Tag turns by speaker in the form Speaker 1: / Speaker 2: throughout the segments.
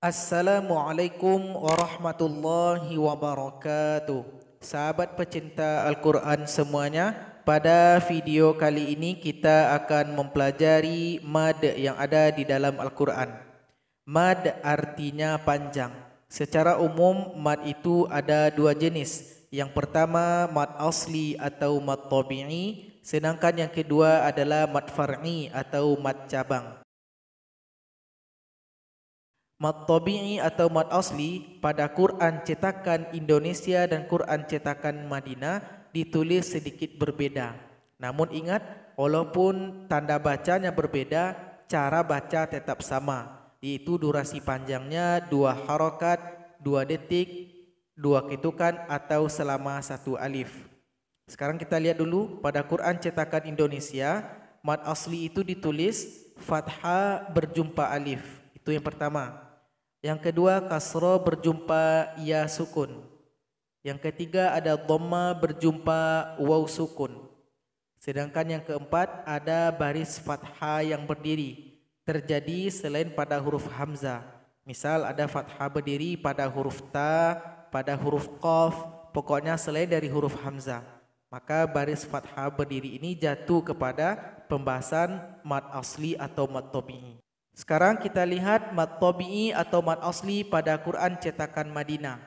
Speaker 1: Assalamualaikum warahmatullahi wabarakatuh. Sahabat pecinta Al-Quran semuanya, pada video kali ini kita akan mempelajari mad yang ada di dalam Al-Quran. Mad artinya panjang. Secara umum mad itu ada dua jenis. Yang pertama mad asli atau mad tabi'i, sedangkan yang kedua adalah mad far'i atau mad cabang. Mad tabi'i atau mad asli pada Quran cetakan Indonesia dan Quran cetakan Madinah ditulis sedikit berbeda. Namun ingat, walaupun tanda bacanya berbeda, cara baca tetap sama, yaitu durasi panjangnya 2 harokat, 2 detik, 2 ketukan atau selama 1 alif. Sekarang kita lihat dulu pada Quran cetakan Indonesia, mad asli itu ditulis fathah berjumpa alif. Itu yang pertama. Yang kedua kasroh berjumpa ya sukun. Yang ketiga ada dhamma berjumpa waw sukun. Sedangkan yang keempat ada baris fathah yang berdiri terjadi selain pada huruf hamzah. Misal ada fathah berdiri pada huruf ta, pada huruf qaf, pokoknya selain dari huruf hamzah. Maka baris fathah berdiri ini jatuh kepada pembahasan mad asli atau mad tabi'i. Sekarang kita lihat mad tabi'i atau mad asli pada Quran cetakan Madinah.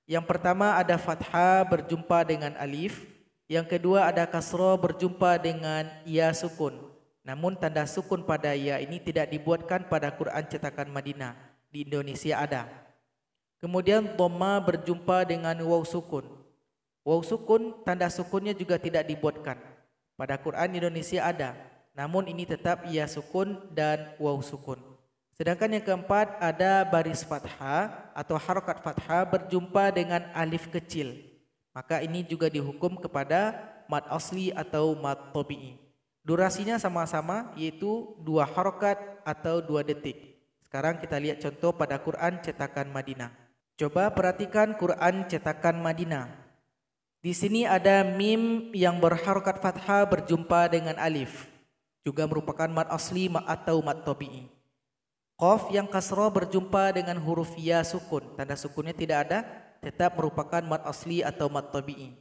Speaker 1: Yang pertama ada fathah berjumpa dengan alif. Yang kedua ada kasroh berjumpa dengan ya sukun. Namun tanda sukun pada ya ini tidak dibuatkan pada Quran cetakan Madinah. Di Indonesia ada. Kemudian dhamma berjumpa dengan waw sukun. Waw sukun tanda sukunnya juga tidak dibuatkan. Pada Quran Indonesia ada. Namun ini tetap ya sukun dan waw sukun. Sedangkan yang keempat ada baris fathah atau harokat fathah berjumpa dengan alif kecil. Maka ini juga dihukum kepada mad asli atau mad tabi'i. Durasinya sama-sama yaitu 2 harokat atau 2 detik. Sekarang kita lihat contoh pada Quran cetakan Madinah. Coba perhatikan Quran cetakan Madinah. Di sini ada mim yang berharokat fathah berjumpa dengan alif. Juga merupakan mad asli atau mad tabi'i. Qaf yang kasroh berjumpa dengan huruf ya sukun. Tanda sukunnya tidak ada, tetap merupakan mad asli atau mad tabi'i.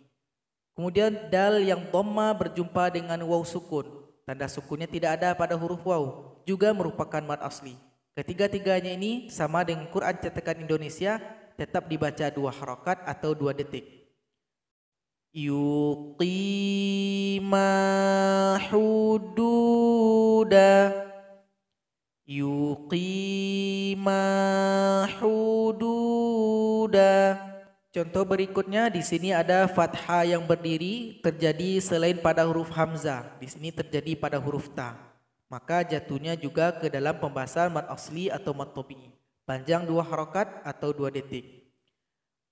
Speaker 1: Kemudian dal yang dhamma berjumpa dengan waw sukun. Tanda sukunnya tidak ada pada huruf waw, juga merupakan mad asli. Ketiga-tiganya ini sama dengan Quran cetakan Indonesia, tetap dibaca 2 harokat atau 2 detik. Yuqima hududa, yuqima hududa. Contoh berikutnya di sini ada fathah yang berdiri terjadi selain pada huruf hamzah. Di sini terjadi pada huruf ta. Maka jatuhnya juga ke dalam pembahasan mad asli atau mad tabi'i. Panjang 2 harokat atau 2 detik.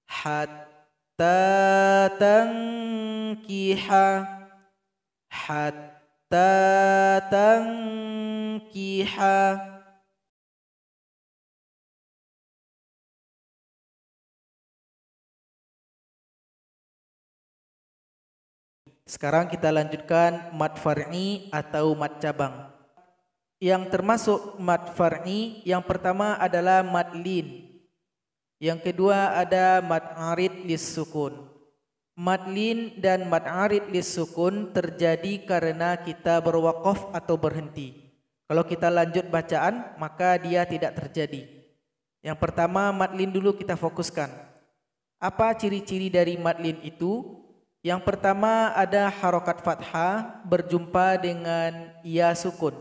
Speaker 1: Hatta tankiha. Sekarang kita lanjutkan mad far'i atau mad cabang. Yang termasuk mad far'i yang pertama adalah mad lin. Yang kedua ada mad arid lis sukun. Mad lin dan mad arid lis sukun terjadi karena kita berwaqaf atau berhenti. Kalau kita lanjut bacaan maka dia tidak terjadi. Yang pertama mad lin dulu kita fokuskan. Apa ciri-ciri dari mad lin itu? Yang pertama ada harokat fathah berjumpa dengan ya sukun.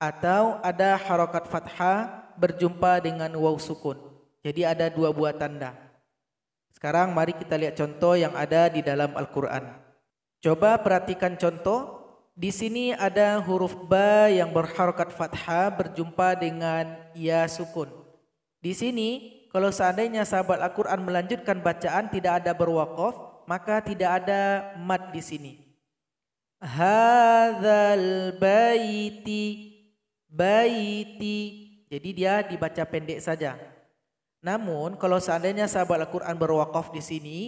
Speaker 1: Atau ada harokat fathah berjumpa dengan waw sukun. Jadi ada 2 buah tanda. Sekarang mari kita lihat contoh yang ada di dalam Al-Quran. Coba perhatikan contoh. Di sini ada huruf ba yang berharokat fathah berjumpa dengan ya sukun. Di sini kalau seandainya sahabat Al-Quran melanjutkan bacaan tidak ada berwaqaf, maka tidak ada mad di sini. Hadzal baiti, baiti. Jadi dia dibaca pendek saja. Namun kalau seandainya sahabat Al-Quran berwaqaf di sini,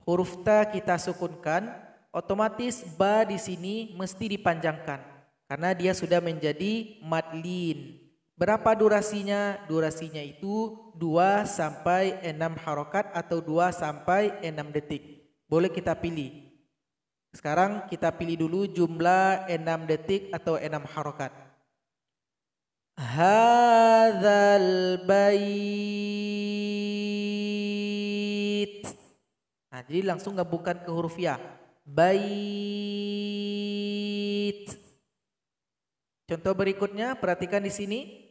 Speaker 1: huruf ta kita sukunkan, otomatis ba di sini mesti dipanjangkan karena dia sudah menjadi mad lin. Berapa durasinya? Durasinya itu 2 sampai 6 harokat atau 2 sampai 6 detik. Boleh kita pilih. Sekarang kita pilih dulu jumlah 6 detik atau 6 harokat. Hadzal bait. Nah, jadi langsung gabungkan ke huruf ya. Bait. Contoh berikutnya, perhatikan di sini.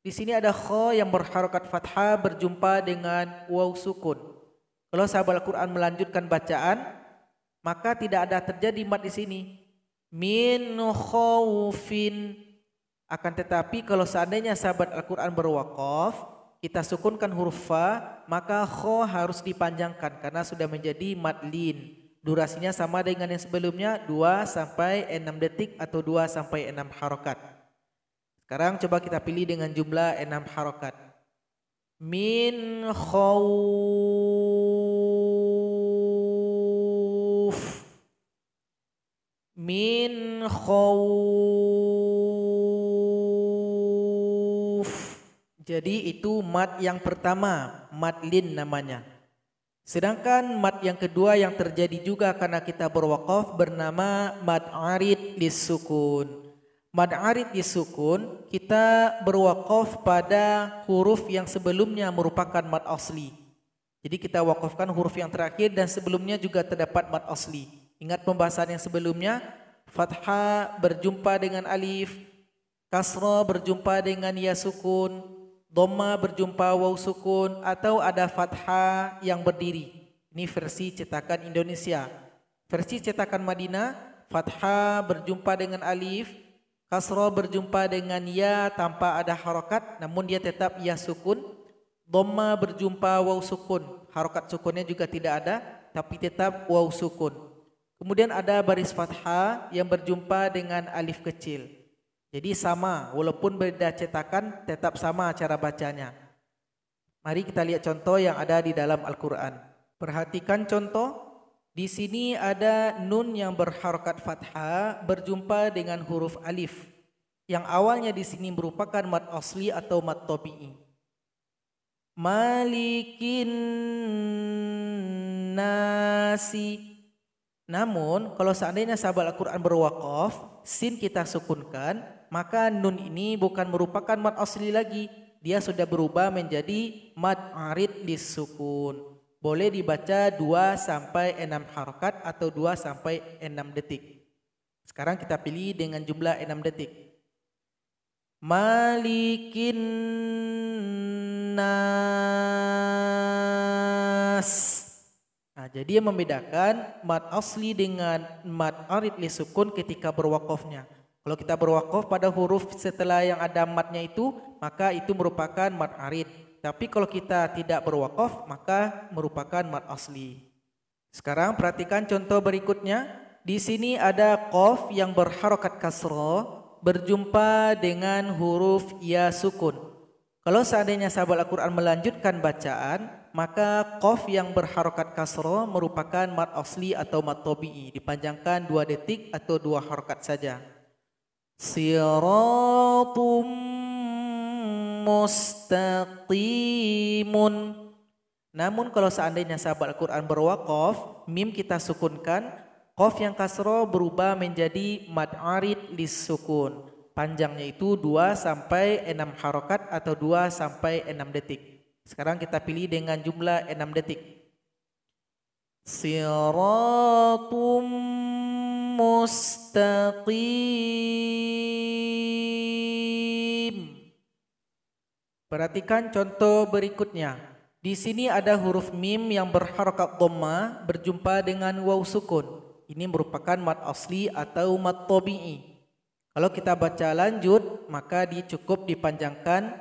Speaker 1: Di sini ada kha yang berharokat fathah berjumpa dengan waw sukun. Kalau sahabat Al-Quran melanjutkan bacaan, maka tidak ada terjadi mad di sini. Min khaufin. Akan tetapi kalau seandainya sahabat Al-Quran berwaqaf, kita sukunkan huruf fa, maka kha harus dipanjangkan karena sudah menjadi mad lin. Durasinya sama dengan yang sebelumnya, 2 sampai 6 detik atau 2 sampai 6 harokat. Sekarang coba kita pilih dengan jumlah 6 harokat. Min khawf. Min khawf. Jadi itu mad yang pertama, mad lin namanya. Sedangkan mad yang kedua yang terjadi juga karena kita berwaqaf bernama mad arid lisukun. Mad arid lisukun kita berwaqaf pada huruf yang sebelumnya merupakan mad asli. Jadi kita waqafkan huruf yang terakhir dan sebelumnya juga terdapat mad asli. Ingat pembahasan yang sebelumnya, fathah berjumpa dengan alif, kasrah berjumpa dengan ya sukun, dhamma berjumpa waw sukun, atau ada fathah yang berdiri. Ini versi cetakan Indonesia. Versi cetakan Madinah, fathah berjumpa dengan alif, kasrah berjumpa dengan ya tanpa ada harokat, namun dia tetap ya sukun. Dhamma berjumpa waw sukun, harokat sukunnya juga tidak ada, tapi tetap waw sukun. Kemudian ada baris fathah yang berjumpa dengan alif kecil. Jadi sama, walaupun beda cetakan tetap sama cara bacanya. Mari kita lihat contoh yang ada di dalam Al-Quran. Perhatikan contoh. Di sini ada nun yang berharokat fathah berjumpa dengan huruf alif. Yang awalnya di sini merupakan mad asli atau mad tabi'i. Malikin nasi. Namun kalau seandainya sahabat Al-Quran berwaqaf, sin kita sukunkan, maka nun ini bukan merupakan mad asli lagi. Dia sudah berubah menjadi mad arid lisukun. Boleh dibaca 2 sampai 6 harokat atau 2 sampai 6 detik. Sekarang kita pilih dengan jumlah 6 detik. Malikin nas. Nah, jadi yang membedakan mad asli dengan mad arid lisukun ketika berwaqafnya. Kalau kita berwaqaf pada huruf setelah yang ada madnya itu, maka itu merupakan mad arid. Tapi kalau kita tidak berwaqaf, maka merupakan mad asli. Sekarang perhatikan contoh berikutnya. Di sini ada qaf yang berharokat kasrah berjumpa dengan huruf ya sukun. Kalau seandainya sahabat Al-Quran melanjutkan bacaan, maka qaf yang berharokat kasrah merupakan mad asli atau mad tabi'i. Dipanjangkan 2 detik atau 2 harokat saja. Siratum mustaqimun. Namun kalau seandainya sahabat Al-Quran berwaqaf, mim kita sukunkan, qaf yang kasroh berubah menjadi mad arid lisukun. Panjangnya itu 2 sampai 6 harokat atau 2 sampai 6 detik. Sekarang kita pilih dengan jumlah 6 detik. Siratum mustaqim. Perhatikan contoh berikutnya. Di sini ada huruf mim yang berharokat dhamma berjumpa dengan waw sukun. Ini merupakan mad asli atau mad tabi'i. Kalau kita baca lanjut, maka cukup dipanjangkan.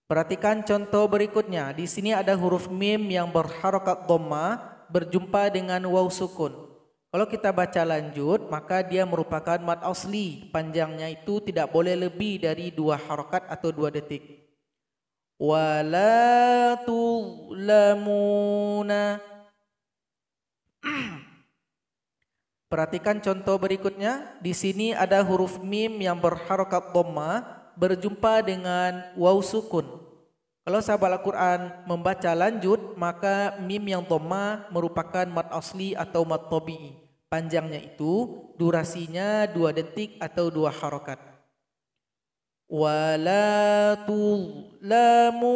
Speaker 1: Perhatikan contoh berikutnya. Di sini ada huruf mim yang berharokat dhamma berjumpa dengan waw sukun. Kalau kita baca lanjut, maka dia merupakan mad asli. Panjangnya itu tidak boleh lebih dari 2 harokat atau 2 detik. Wala tu'lamuna. Perhatikan contoh berikutnya. Di sini ada huruf mim yang berharokat dhamma berjumpa dengan waw sukun. Kalau sahabat Al-Quran membaca lanjut, maka mim yang dhamma merupakan mad asli atau mad tabi'i. Panjangnya itu durasinya 2 detik atau 2 harokat. Wala tulamuna.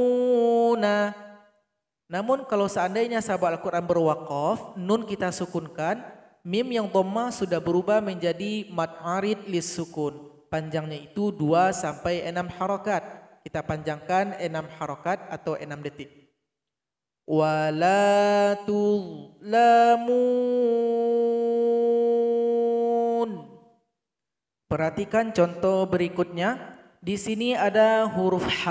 Speaker 1: Namun kalau seandainya sahabat Al-Quran berwaqaf, nun kita sukunkan, mim yang dhamma sudah berubah menjadi mad arid lis sukun. Panjangnya itu 2 sampai 6 harokat. Kita panjangkan 6 harokat atau 6 detik. Wala tulamun. Perhatikan contoh berikutnya. Di sini ada huruf H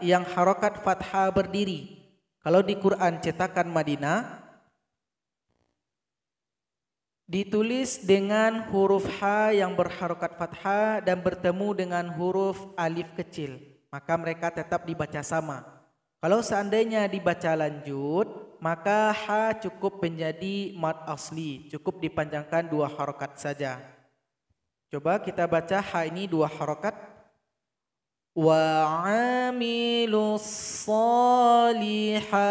Speaker 1: yang harokat fathah berdiri. Kalau di Quran cetakan Madinah ditulis dengan huruf H yang berharokat fathah dan bertemu dengan huruf alif kecil, maka mereka tetap dibaca sama. Kalau seandainya dibaca lanjut, maka H cukup menjadi mad asli, cukup dipanjangkan 2 harokat saja. Coba kita baca H ini 2 harokat. Wa amilus solihati.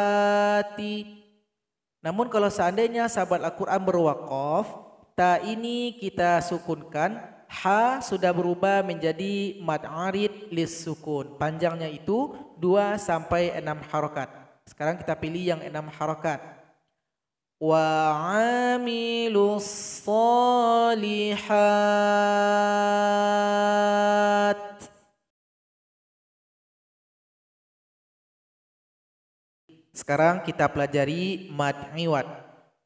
Speaker 1: Namun kalau seandainya sahabat Al-Quran berwaqaf, ta ini kita sukunkan, ha sudah berubah menjadi mad arid lis sukun. Panjangnya itu 2 sampai 6 harokat. Sekarang kita pilih yang 6 harokat. Wa amilus solihat. Sekarang kita pelajari mad iwad.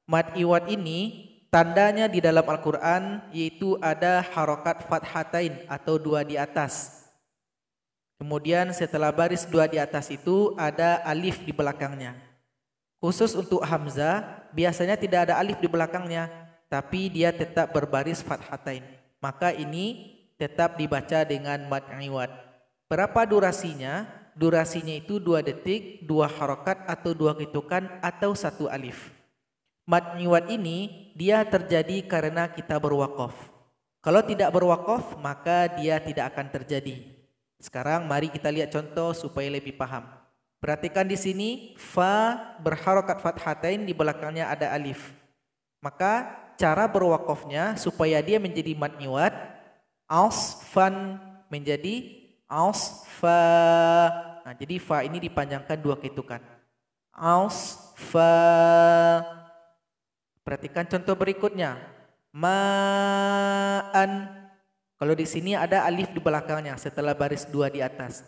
Speaker 1: Mad iwad ini tandanya di dalam Al-Quran yaitu ada harokat fathatain atau 2 di atas. Kemudian setelah baris 2 di atas itu ada alif di belakangnya. Khusus untuk hamzah biasanya tidak ada alif di belakangnya, tapi dia tetap berbaris fathatain. Maka ini tetap dibaca dengan mad iwad. Berapa durasinya? Durasinya itu 2 detik, 2 harokat atau 2 ketukan atau 1 alif. Mad iwad ini dia terjadi karena kita berwaqaf. Kalau tidak berwaqaf maka dia tidak akan terjadi. Sekarang mari kita lihat contoh supaya lebih paham. Perhatikan di sini fa berharokat fathatain, di belakangnya ada alif. Maka cara berwaqafnya supaya dia menjadi mad iwad, ausfan menjadi ausfa. Nah, jadi fa ini dipanjangkan 2 ketukan. Ausfa. Perhatikan contoh berikutnya. Ma'an. Kalau di sini ada alif di belakangnya setelah baris 2 di atas.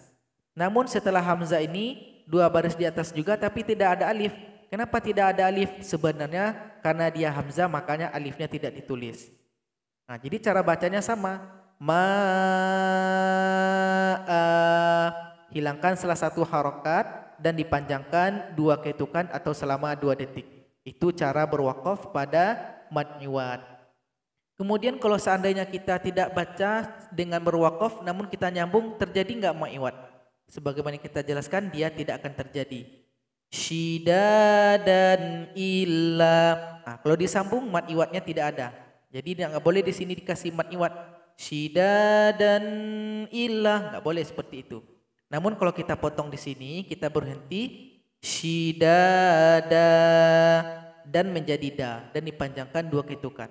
Speaker 1: Namun setelah hamzah ini 2 baris di atas juga tapi tidak ada alif. Kenapa tidak ada alif? Sebenarnya karena dia hamzah makanya alifnya tidak ditulis. Nah, jadi cara bacanya sama. Hilangkan salah satu harokat dan dipanjangkan 2 ketukan atau selama 2 detik. Itu cara berwaqaf pada mad iwad. Kemudian kalau seandainya kita tidak baca dengan berwaqaf namun kita nyambung, terjadi enggak mad iwad? Sebagaimana kita jelaskan, dia tidak akan terjadi. Syidadan illa. Nah, kalau disambung mad iwadnya tidak ada. Jadi enggak boleh di sini dikasih mad iwad. Syidadan illa, enggak boleh seperti itu. Namun kalau kita potong di sini, kita berhenti syidada dan menjadi da dan dipanjangkan 2 ketukan.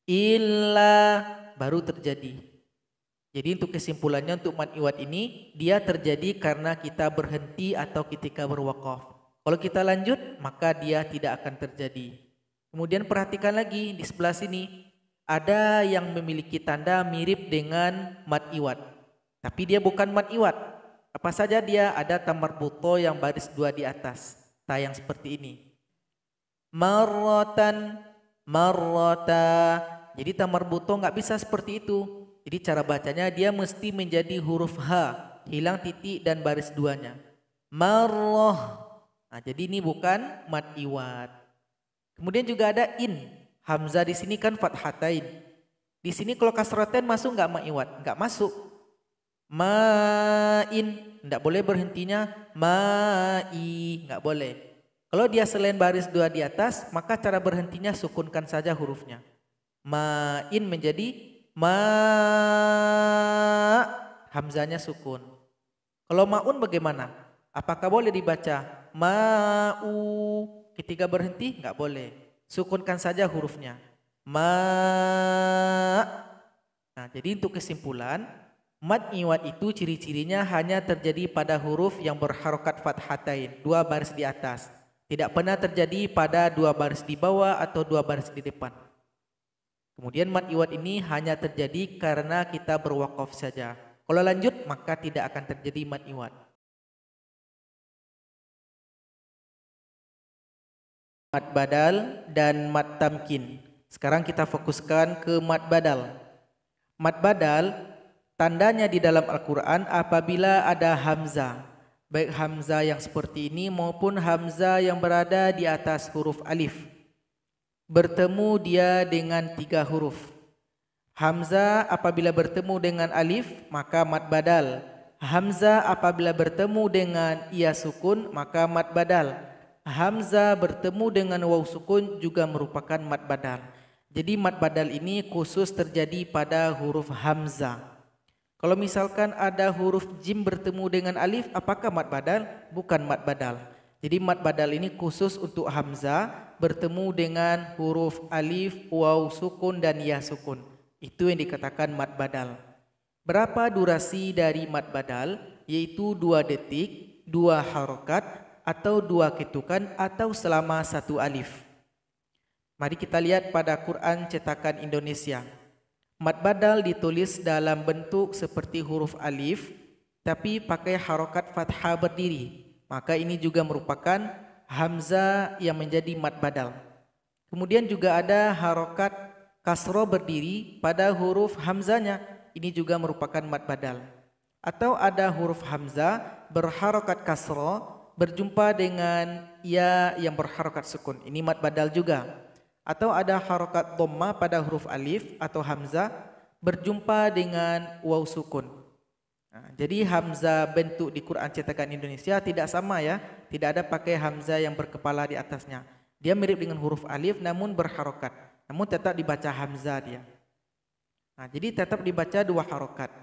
Speaker 1: Illa baru terjadi. Jadi untuk kesimpulannya untuk mad iwad ini dia terjadi karena kita berhenti atau ketika berwaqaf. Kalau kita lanjut maka dia tidak akan terjadi. Kemudian perhatikan lagi di sebelah sini ada yang memiliki tanda mirip dengan mad iwad, tapi dia bukan mad iwad. Apa saja dia? Ada ta marbuto yang baris 2 di atas, ta yang seperti ini. Marrotan, marrota. Jadi ta marbuto nggak bisa seperti itu. Jadi cara bacanya dia mesti menjadi huruf H, hilang titik dan baris 2-nya. Marroh. Nah, jadi ini bukan mad iwad. Kemudian juga ada in. Hamzah di sini kan fathatain. Di sini kalau kasratain masuk nggak mad iwad? Nggak masuk. Ma'in, tidak boleh berhentinya ma'i, nggak boleh. Kalau dia selain baris 2 di atas, maka cara berhentinya sukunkan saja hurufnya. Ma'in menjadi ma, hamzanya sukun. Kalau ma'un bagaimana? Apakah boleh dibaca ma'u ketika berhenti? Enggak boleh. Sukunkan saja hurufnya. Ma. Nah, jadi untuk kesimpulan, mad iwad itu ciri-cirinya hanya terjadi pada huruf yang berharokat fathatain, 2 baris di atas. Tidak pernah terjadi pada 2 baris di bawah atau 2 baris di depan. Kemudian mad iwad ini hanya terjadi karena kita berwakaf saja. Kalau lanjut maka tidak akan terjadi mad iwad. Mad badal dan mad tamkin. Sekarang kita fokuskan ke mad badal. Mad badal tandanya di dalam Al-Quran apabila ada hamzah. Baik hamzah yang seperti ini maupun hamzah yang berada di atas huruf alif. Bertemu dia dengan 3 huruf. Hamzah apabila bertemu dengan alif maka mad badal. Hamzah apabila bertemu dengan ia sukun maka mad badal. Hamzah bertemu dengan waw sukun juga merupakan mad badal. Jadi mad badal ini khusus terjadi pada huruf hamzah. Kalau misalkan ada huruf jim bertemu dengan alif, apakah mad badal? Bukan mad badal. Jadi mad badal ini khusus untuk hamzah bertemu dengan huruf alif, waw sukun dan ya sukun. Itu yang dikatakan mad badal. Berapa durasi dari mad badal? Yaitu 2 detik, 2 harokat, atau 2 ketukan, atau selama 1 alif. Mari kita lihat pada Quran cetakan Indonesia. Mad badal ditulis dalam bentuk seperti huruf alif, tapi pakai harokat fathah berdiri. Maka ini juga merupakan hamzah yang menjadi mad badal. Kemudian juga ada harokat kasroh berdiri pada huruf hamzahnya. Ini juga merupakan mad badal. Atau ada huruf hamzah berharokat kasroh berjumpa dengan ya yang berharokat sukun. Ini mad badal juga. Atau ada harokat dhamma pada huruf alif atau hamzah berjumpa dengan waw sukun. Nah, jadi hamzah bentuk di Quran cetakan Indonesia tidak sama ya. Tidak ada pakai hamzah yang berkepala di atasnya. Dia mirip dengan huruf alif namun berharokat. Namun tetap dibaca hamzah dia. Nah, jadi tetap dibaca 2 harokat.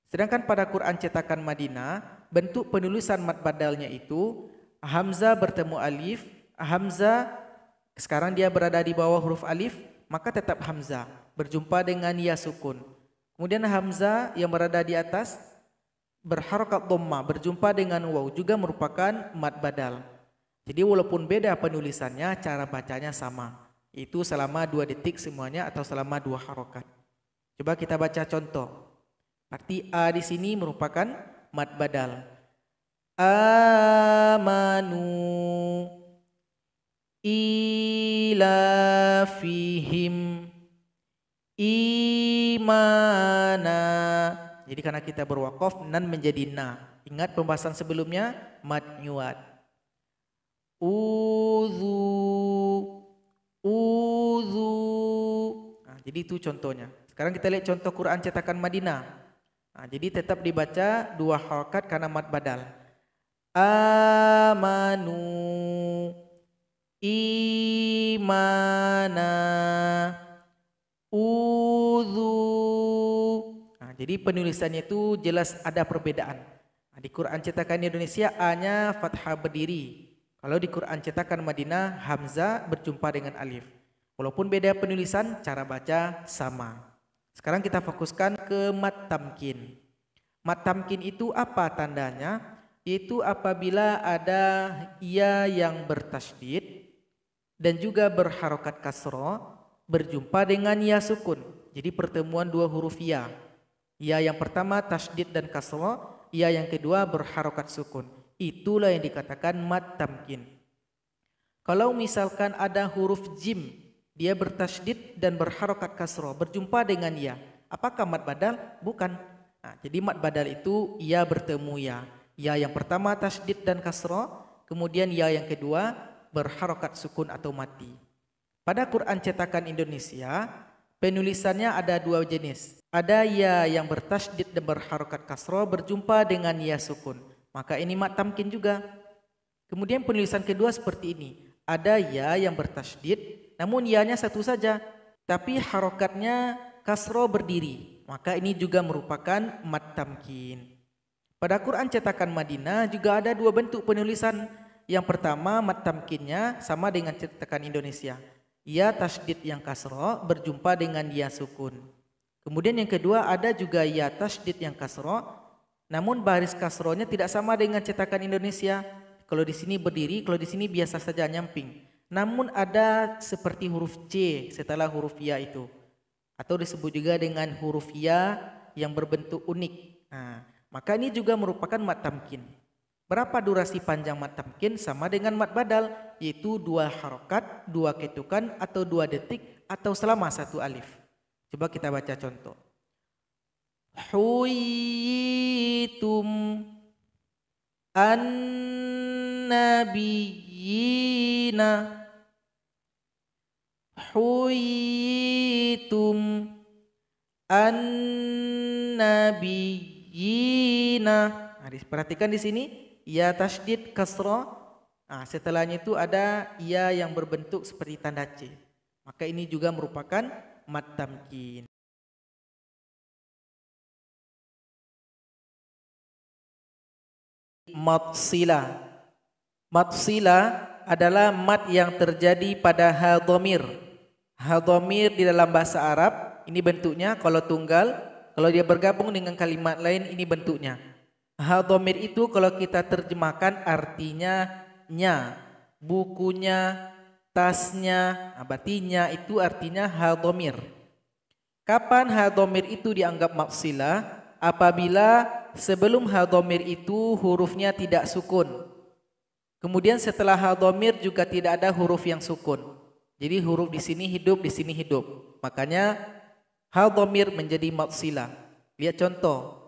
Speaker 1: Sedangkan pada Quran cetakan Madinah, bentuk penulisan mad badalnya itu hamzah bertemu alif, hamzah sekarang dia berada di bawah huruf alif, maka tetap hamzah berjumpa dengan ya sukun. Kemudian hamzah yang berada di atas berharokat dhamma berjumpa dengan waw juga merupakan mad badal. Jadi walaupun beda penulisannya, cara bacanya sama. Itu selama 2 detik semuanya atau selama 2 harokat. Coba kita baca contoh. Arti a di sini merupakan mad badal. Amanu ila fihim imana. Jadi karena kita berwakaf nan menjadi na. Ingat pembahasan sebelumnya mad nyuat. Uzu. Nah, jadi itu contohnya. Sekarang kita lihat contoh Quran cetakan Madinah. Nah, jadi tetap dibaca 2 harakat karena mad badal. Amanu imana uzu. Nah, jadi penulisannya itu jelas ada perbedaan. Nah, di Quran cetakan Indonesia A-nya fathah berdiri. Kalau di Quran cetakan Madinah hamzah berjumpa dengan alif. Walaupun beda penulisan, cara baca sama. Sekarang kita fokuskan ke mad tamkin. Mad tamkin itu apa tandanya? Yaitu apabila ada ya yang bertasydid dan juga berharokat kasroh berjumpa dengan ya sukun. Jadi pertemuan 2 huruf ya. Ya yang pertama tasydid dan kasroh, ya yang kedua berharokat sukun. Itulah yang dikatakan mad tamkin. Kalau misalkan ada huruf jim, dia bertasydid dan berharokat kasroh berjumpa dengan ya. Apakah mad badal? Bukan. Nah, jadi mad badal itu ya bertemu ya. Ya yang pertama tasydid dan kasroh, kemudian ya yang kedua berharokat sukun atau mati. Pada Quran cetakan Indonesia, penulisannya ada 2 jenis. Ada ya yang bertasydid dan berharokat kasroh berjumpa dengan ya sukun. Maka ini mad tamkin juga. Kemudian penulisan kedua seperti ini. Ada ya yang bertasydid, namun ya-nya satu saja. Tapi harokatnya kasroh berdiri. Maka ini juga merupakan mad tamkin. Pada Quran cetakan Madinah juga ada dua bentuk penulisan. Yang pertama mad tamkinnya sama dengan cetakan Indonesia. Ya tasydid yang kasroh berjumpa dengan ya sukun. Kemudian yang kedua ada juga ya tasydid yang kasroh, namun baris kasrohnya tidak sama dengan cetakan Indonesia. Kalau di sini berdiri, kalau di sini biasa saja nyamping. Namun ada seperti huruf C setelah huruf ya itu. Atau disebut juga dengan huruf ya yang berbentuk unik. Nah, maka ini juga merupakan mad tamkin. Berapa durasi panjang mad tamkin? Sama dengan mad badal, yaitu 2 harokat, 2 ketukan, atau 2 detik, atau selama 1 alif. Coba kita baca contoh. Huyitum an-nabiyina. Huyitum an-nabiyina. Nah, perhatikan di sini ya tasydid kasroh. Nah, setelahnya itu ada ya yang berbentuk seperti tanda C. Maka ini juga merupakan mad tamkin. Mad silah. Mad silah adalah mad yang terjadi pada ha dhamir. Ha dhamir di dalam bahasa Arab ini bentuknya kalau tunggal, kalau dia bergabung dengan kalimat lain ini bentuknya. Ha dhamir itu kalau kita terjemahkan artinya nya, bukunya, tasnya, berarti nya itu artinya ha dhamir. Kapan ha dhamir itu dianggap mad silah? Apabila sebelum ha dhamir itu hurufnya tidak sukun. Kemudian setelah ha dhamir juga tidak ada huruf yang sukun. Jadi huruf di sini hidup, di sini hidup. Makanya ha dhamir menjadi mad silah. Lihat contoh.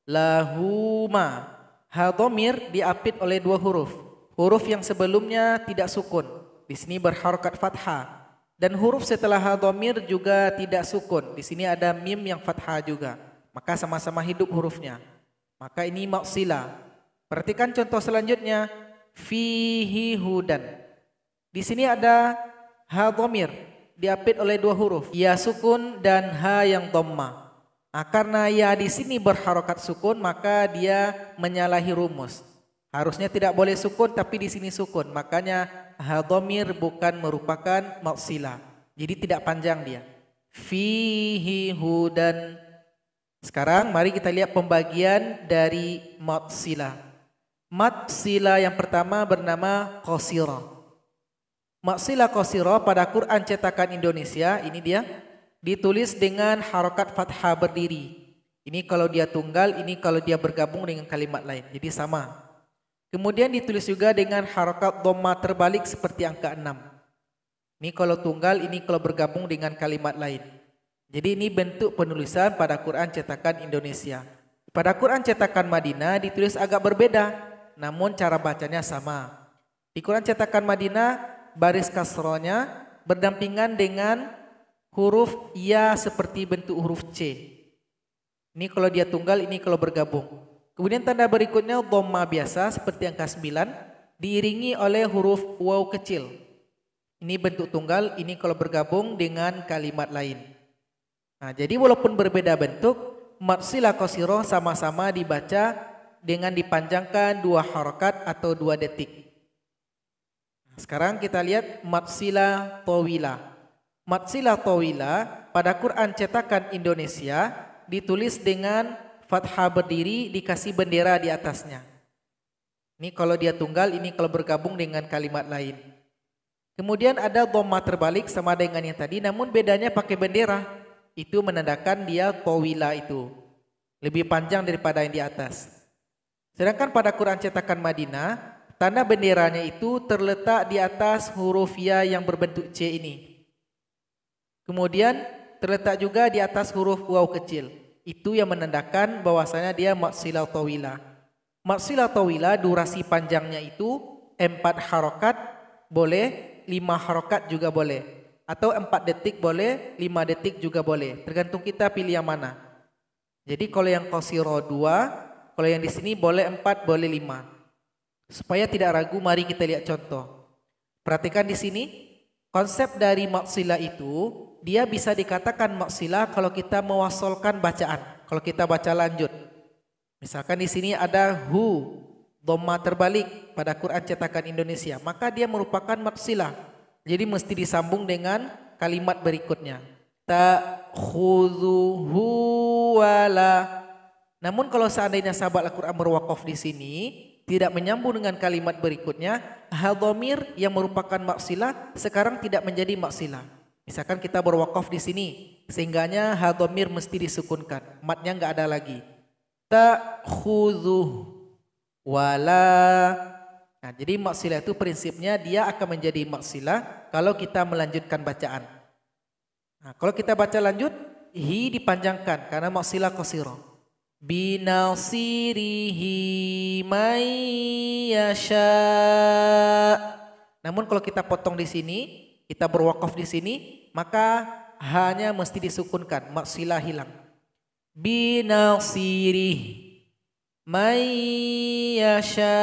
Speaker 1: Lahuma. Ha dhamir diapit oleh 2 huruf. Huruf yang sebelumnya tidak sukun. Di sini berharokat fathah. Dan huruf setelah ha dhamir juga tidak sukun. Di sini ada mim yang fathah juga. Maka sama-sama hidup hurufnya. Maka ini mad silah. Perhatikan contoh selanjutnya. Fihi hudan. Di sini ada ha dhamir diapit oleh 2 huruf. Ya sukun dan ha yang dhammah. Nah, karena ya di sini berharokat sukun maka dia menyalahi rumus. Harusnya tidak boleh sukun tapi di sini sukun. Makanya ha dhamir bukan merupakan mad silah. Jadi tidak panjang dia. Fihi hudan. Sekarang mari kita lihat pembagian dari mad silah. Mad silah yang pertama bernama qasirah. Mad silah qasirah pada Quran cetakan Indonesia ini dia ditulis dengan harokat fathah berdiri. Ini kalau dia tunggal, ini kalau dia bergabung dengan kalimat lain. Jadi sama. Kemudian ditulis juga dengan harokat dhammah terbalik seperti angka 6. Ini kalau tunggal, ini kalau bergabung dengan kalimat lain. Jadi ini bentuk penulisan pada Quran cetakan Indonesia. Pada Quran cetakan Madinah ditulis agak berbeda, namun cara bacanya sama. Di Quran cetakan Madinah baris kasrohnya berdampingan dengan huruf ya seperti bentuk huruf C. Ini kalau dia tunggal, ini kalau bergabung. Kemudian tanda berikutnya dhammah biasa seperti angka 9 diiringi oleh huruf waw kecil. Ini bentuk tunggal, ini kalau bergabung dengan kalimat lain. Nah, jadi walaupun berbeda bentuk, mad silah qasirah sama-sama dibaca dengan dipanjangkan 2 harokat atau 2 detik. Nah, sekarang kita lihat mad silah tawilah. Mad silah tawilah pada Quran cetakan Indonesia ditulis dengan fathah berdiri dikasih bendera di atasnya. Ini kalau dia tunggal, ini kalau bergabung dengan kalimat lain. Kemudian ada dhammah terbalik sama dengan yang tadi, namun bedanya pakai bendera. Itu menandakan dia tawilah itu. Lebih panjang daripada yang di atas. Sedangkan pada Quran cetakan Madinah, tanda benderanya itu terletak di atas huruf ya yang berbentuk C ini. Kemudian terletak juga di atas huruf waw kecil. Itu yang menandakan bahwasanya dia mad silah tawilah. Mad silah tawilah durasi panjangnya itu 4 harokat boleh, 5 harokat juga boleh. Atau 4 detik boleh, 5 detik juga boleh. Tergantung kita pilih yang mana. Jadi kalau yang qasirah 2, kalau yang di sini boleh 4, boleh 5. Supaya tidak ragu, mari kita lihat contoh. Perhatikan di sini, konsep dari mad silah itu dia bisa dikatakan maksilah kalau kita mewasolkan bacaan. Kalau kita baca lanjut. Misalkan di sini ada hu, dhamma terbalik pada Quran cetakan Indonesia, maka dia merupakan maksilah. Jadi mesti disambung dengan kalimat berikutnya. Ta'khudhuhu wala. Namun kalau seandainya sahabat Al-Quran berwakaf di sini tidak menyambung dengan kalimat berikutnya, hadhamir yang merupakan maksilah sekarang tidak menjadi maksilah. Misalkan kita berwakaf di sini, sehingganya hadhamir mesti disukunkan, matnya enggak ada lagi. Ta'khudhuhu wala. Nah, jadi maksilah itu prinsipnya dia akan menjadi maksilah kalau kita melanjutkan bacaan. Nah, kalau kita baca lanjut, hi dipanjangkan karena maksilah qasirah. Binasirihi may yasha. Namun kalau kita potong di sini, kita berwakaf di sini, maka hanya mesti disukunkan, maksilah hilang. Binasirihi may yasha.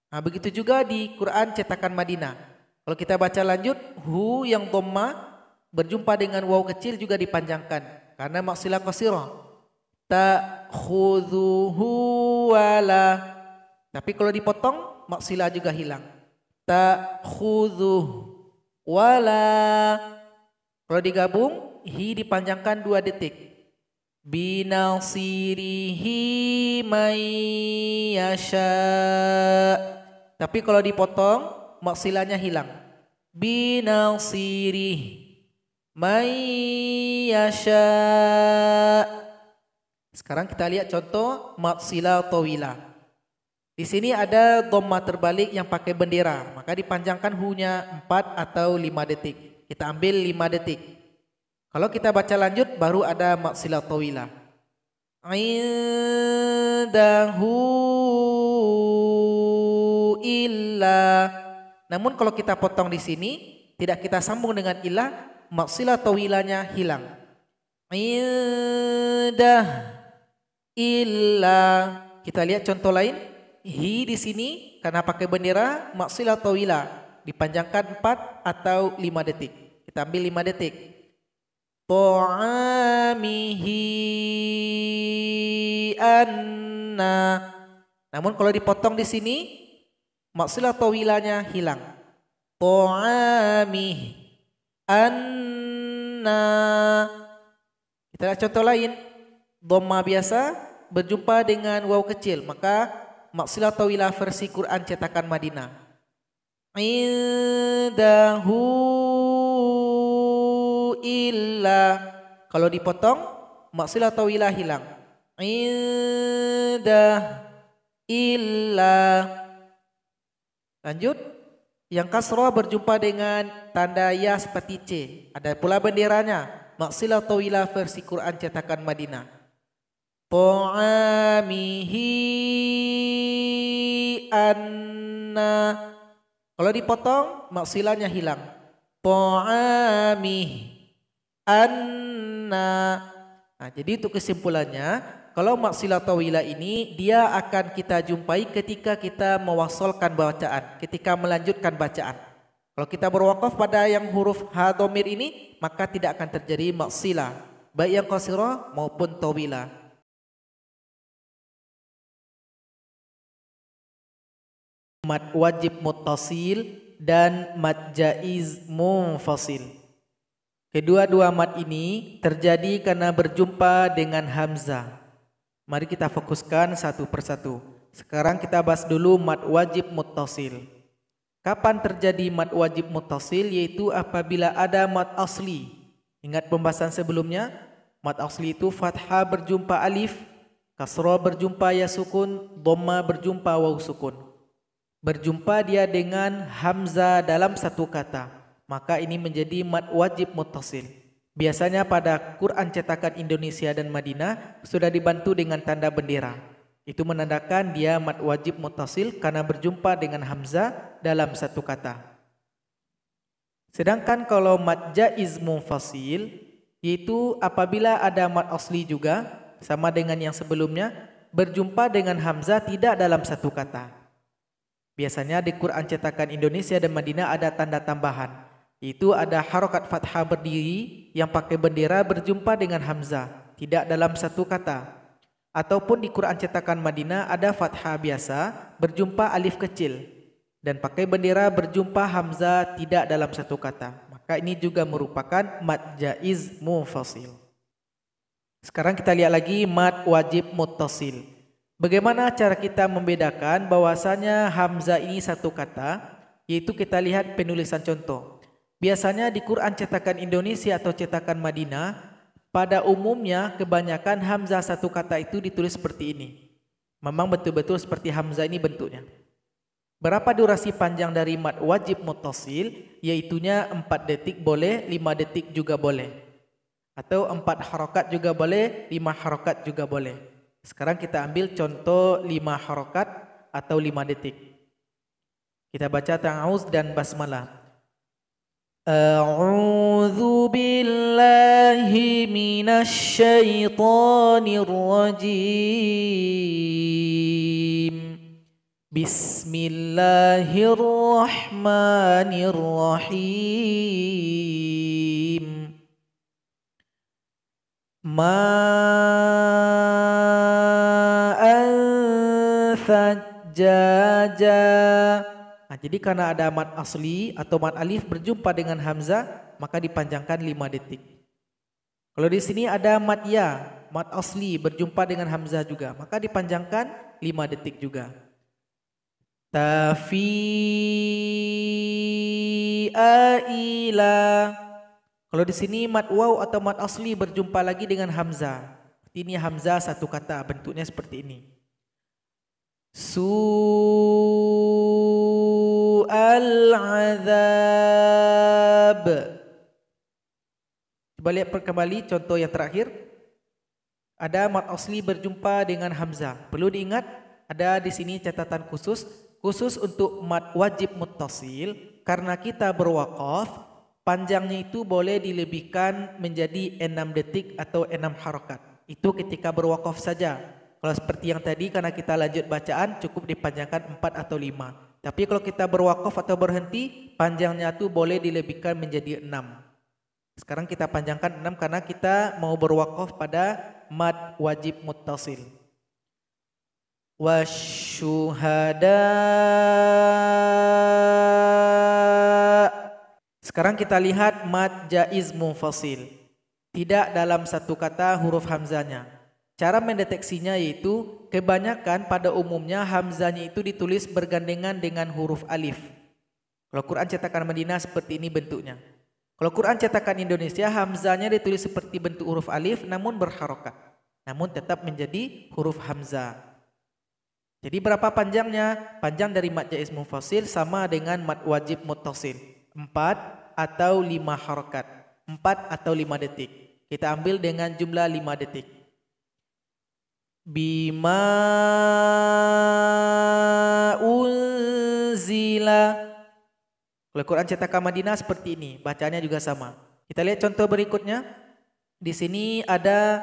Speaker 1: Nah, begitu juga di Quran cetakan Madinah. Kalau kita baca lanjut, hu yang dhamma berjumpa dengan waw kecil juga dipanjangkan karena maksilah qasirah. Ta'khudhuhu wala. Tapi kalau dipotong, maksilah juga hilang. Ta'khudhuhu wala. Kalau digabung, hi dipanjangkan 2 detik. Binasirihi may yasha. Tapi kalau dipotong, maksilahnya hilang. Binasirihi may yasha. Sekarang kita lihat contoh maksilah tawilah. Di sini ada dhamma terbalik yang pakai bendera, maka dipanjangkan hu-nya 4 atau 5 detik. Kita ambil 5 detik. Kalau kita baca lanjut baru ada maksilah tawilah. Indahu illa. Namun kalau kita potong di sini tidak kita sambung dengan ilah, maksilah tawilahnya hilang. Indah illa. Kita lihat contoh lain. Hi di sini karena pakai bendera, maksilah tawilah dipanjangkan 4 atau 5 detik. Kita ambil 5 detik. Ta'amihi anna. Namun kalau dipotong di sini, maksilah tawilahnya hilang. Ta'amihi anna. Kita lihat contoh lain. Dhamma biasa berjumpa dengan waw kecil, maka maksilah tawilah versi Quran cetakan Madinah. Indahu illa. Kalau dipotong, maksilah tawilah hilang. Indah illa. Lanjut. Yang kasrah berjumpa dengan tanda ya seperti C. Ada pula benderanya. Maksilah tawilah versi Quran cetakan Madinah. Ta'amihi anna. Kalau dipotong, maksilahnya hilang. Ta'amihi anna. Nah, jadi untuk kesimpulannya, kalau maksilah tawilah ini dia akan kita jumpai ketika kita mewasolkan bacaan, ketika melanjutkan bacaan. Kalau kita berwakaf pada yang huruf ha dhamir ini, maka tidak akan terjadi maksilah, baik yang qasirah maupun tawilah. Mad wajib muttasil dan mad jaiz munfasil. Kedua-dua mad ini terjadi karena berjumpa dengan hamzah. Mari kita fokuskan satu persatu. Sekarang kita bahas dulu mad wajib muttasil. Kapan terjadi mad wajib muttasil? Yaitu apabila ada mad asli. Ingat pembahasan sebelumnya? Mad asli itu fathah berjumpa alif, kasrah berjumpa ya sukun, dhamma berjumpa waw sukun. Berjumpa dia dengan hamzah dalam satu kata, maka ini menjadi mad wajib muttasil. Biasanya pada Quran cetakan Indonesia dan Madinah sudah dibantu dengan tanda bendera. Itu menandakan dia mad wajib muttasil karena berjumpa dengan hamzah dalam satu kata. Sedangkan kalau mad jaiz munfasil, yaitu apabila ada mad asli juga sama dengan yang sebelumnya, berjumpa dengan hamzah tidak dalam satu kata. Biasanya di Quran cetakan Indonesia dan Madinah ada tanda tambahan. Itu ada harokat fathah berdiri yang pakai bendera berjumpa dengan hamzah, tidak dalam satu kata. Ataupun di Quran cetakan Madinah ada fathah biasa berjumpa alif kecil dan pakai bendera berjumpa hamzah tidak dalam satu kata. Maka ini juga merupakan mad jaiz munfasil. Sekarang kita lihat lagi mad wajib muttasil. Bagaimana cara kita membedakan bahwasanya hamzah ini satu kata? Yaitu kita lihat penulisan contoh. Biasanya di Quran cetakan Indonesia atau cetakan Madinah, pada umumnya kebanyakan hamzah satu kata itu ditulis seperti ini. Memang betul-betul seperti hamzah ini bentuknya. Berapa durasi panjang dari mad wajib muttasil? Yaitunya 4 detik boleh, 5 detik juga boleh. Atau 4 harokat juga boleh, 5 harokat juga boleh. Sekarang kita ambil contoh 5 harokat atau 5 detik. Kita baca ta'awuz dan basmalah. A'udzu billahi minasy syaithanir rajim. Bismillahirrahmanirrahim. Ma an-thajjaja. Jadi karena ada mad asli atau mad alif berjumpa dengan hamzah, maka dipanjangkan 5 detik. Kalau di sini ada mad ya, mad asli berjumpa dengan hamzah juga, maka dipanjangkan 5 detik juga. Tafi'aila. Kalau di sini mad waw atau mad asli berjumpa lagi dengan hamzah. Ini hamzah satu kata, bentuknya seperti ini. Al-azab. Coba lihat kembali contoh yang terakhir. Ada mad asli berjumpa dengan hamzah. Perlu diingat ada di sini catatan khusus untuk mad wajib muttasil karena kita berwaqaf, panjangnya itu boleh dilebihkan menjadi 6 detik atau 6 harokat. Itu ketika berwaqaf saja. Kalau seperti yang tadi karena kita lanjut bacaan cukup dipanjangkan 4 atau 5. Tapi kalau kita berwaqaf atau berhenti, panjangnya itu boleh dilebihkan menjadi 6. Sekarang kita panjangkan 6 karena kita mau berwaqaf pada mad wajib muttasil. Wasyuhada. Sekarang kita lihat mad jaiz munfasil. Tidak dalam satu kata huruf hamzahnya. Cara mendeteksinya yaitu kebanyakan pada umumnya hamzahnya itu ditulis bergandengan dengan huruf alif. Kalau Quran cetakan Madinah seperti ini bentuknya. Kalau Quran cetakan Indonesia hamzahnya ditulis seperti bentuk huruf alif namun berharokat. Namun tetap menjadi huruf hamzah. Jadi berapa panjangnya? Panjang dari mad jaiz munfasil sama dengan mad wajib muttasil. 4 atau 5 harokat. 4 atau 5 detik. Kita ambil dengan jumlah 5 detik. Bima unzila. Kalau Quran cetakan Madinah seperti ini, bacanya juga sama. Kita lihat contoh berikutnya. Di sini ada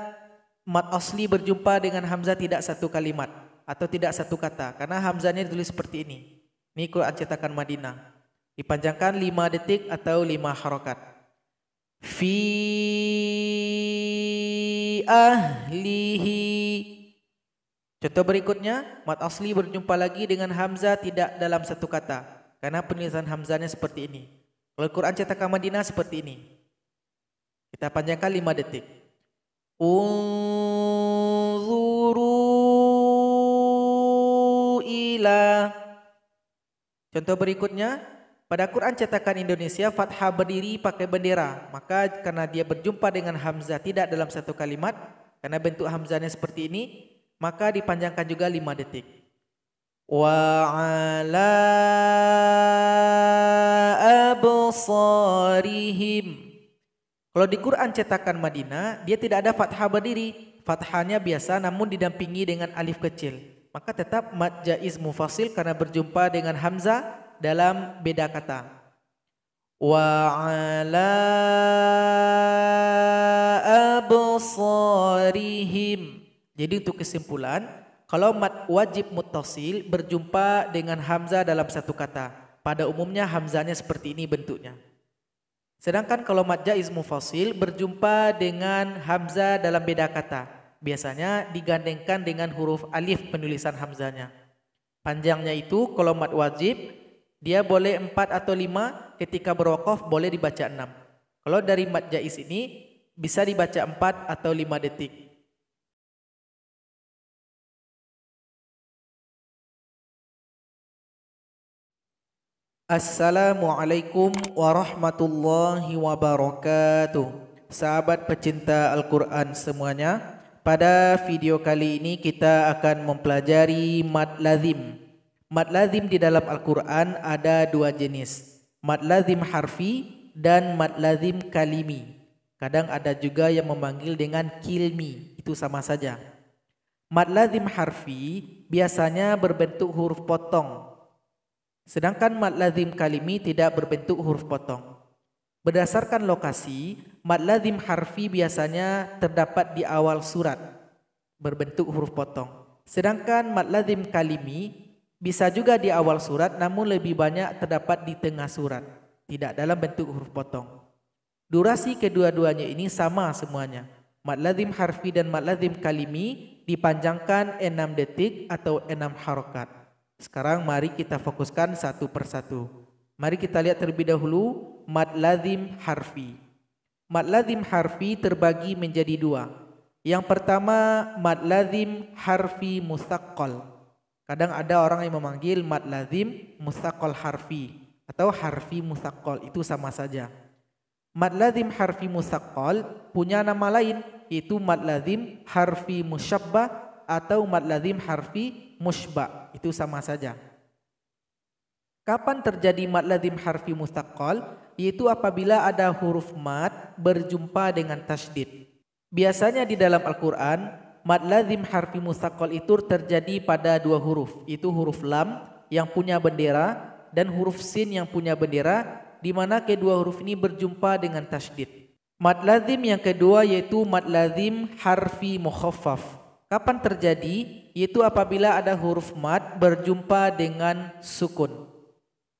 Speaker 1: mad asli berjumpa dengan hamzah tidak satu kalimat atau tidak satu kata karena hamzahnya ditulis seperti ini. Ini Quran cetakan Madinah. Dipanjangkan 5 detik atau 5 harokat. Fi ahlihi. Contoh berikutnya, mad asli berjumpa lagi dengan hamzah tidak dalam satu kata karena penulisan hamzahnya seperti ini. Kalau Quran cetakan Madinah seperti ini. Kita panjangkan 5 detik. Unzuru ila. Contoh berikutnya, pada Quran cetakan Indonesia fathah berdiri pakai bendera, maka karena dia berjumpa dengan hamzah tidak dalam satu kalimat karena bentuk hamzahnya seperti ini, maka dipanjangkan juga 5 detik. Wa ala absarihim. Kalau di Quran cetakan Madinah, dia tidak ada fathah berdiri. Fathahnya biasa namun didampingi dengan alif kecil. Maka tetap mad jaiz munfasil karena berjumpa dengan hamzah dalam beda kata. Wa ala absarihim. Jadi untuk kesimpulan, kalau mad wajib muttasil berjumpa dengan hamzah dalam satu kata, pada umumnya hamzahnya seperti ini bentuknya. Sedangkan kalau mad jaiz mufasil berjumpa dengan hamzah dalam beda kata. Biasanya digandengkan dengan huruf alif penulisan hamzahnya. Panjangnya itu kalau mad wajib dia boleh 4 atau 5, ketika berwaqaf boleh dibaca 6. Kalau dari mad jaiz ini bisa dibaca 4 atau 5 detik. Assalamualaikum warahmatullahi wabarakatuh. Sahabat pecinta Al-Quran semuanya, pada video kali ini kita akan mempelajari mad lazim. Mad lazim di dalam Al-Quran ada dua jenis, mad lazim harfi dan mad lazim kalimi. Kadang ada juga yang memanggil dengan kilmi, itu sama saja. Mad lazim harfi biasanya berbentuk huruf potong. Sedangkan mad lazim kalimi tidak berbentuk huruf potong. Berdasarkan lokasi, mad lazim harfi biasanya terdapat di awal surat, berbentuk huruf potong. Sedangkan mad lazim kalimi bisa juga di awal surat namun lebih banyak terdapat di tengah surat, tidak dalam bentuk huruf potong. Durasi kedua-duanya ini sama semuanya. Mad lazim harfi dan mad lazim kalimi dipanjangkan 6 detik atau 6 harokat. Sekarang mari kita fokuskan satu persatu. Mari kita lihat terlebih dahulu mad lazim harfi. Mad lazim harfi terbagi menjadi dua. Yang pertama mad lazim harfi musaqqal. Kadang ada orang yang memanggil mad lazim musaqqal harfi atau harfi musaqqal, itu sama saja. Mad lazim harfi musaqqal punya nama lain, yaitu mad lazim harfi musyabbah atau mad lazim harfi musyba, itu sama saja. Kapan terjadi mad lazim harfi musaqqal? Yaitu apabila ada huruf mad berjumpa dengan tasydid. Biasanya di dalam Al-Quran mad lazim harfi musaqqal itu terjadi pada dua huruf, yaitu huruf lam yang punya bendera dan huruf sin yang punya bendera, di mana kedua huruf ini berjumpa dengan tasydid. Mad lazim yang kedua yaitu mad lazim harfi mukhaffaf. Kapan terjadi? Yaitu apabila ada huruf mad berjumpa dengan sukun.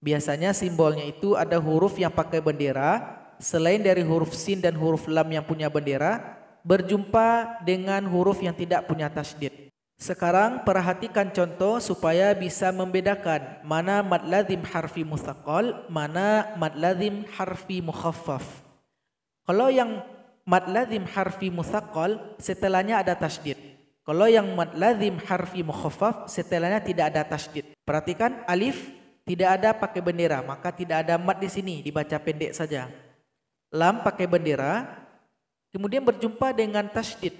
Speaker 1: Biasanya simbolnya itu ada huruf yang pakai bendera, selain dari huruf sin dan huruf lam yang punya bendera, berjumpa dengan huruf yang tidak punya tasydid. Sekarang perhatikan contoh supaya bisa membedakan mana mad lazim harfi musaqqal, mana mad lazim harfi mukhaffaf. Kalau yang mad lazim harfi musaqqal setelahnya ada tasydid. Kalau yang mad lazim harfi mukhaffaf setelahnya tidak ada tasydid. Perhatikan alif tidak ada pakai bendera, maka tidak ada mad di sini, dibaca pendek saja. Lam pakai bendera, kemudian berjumpa dengan tasydid,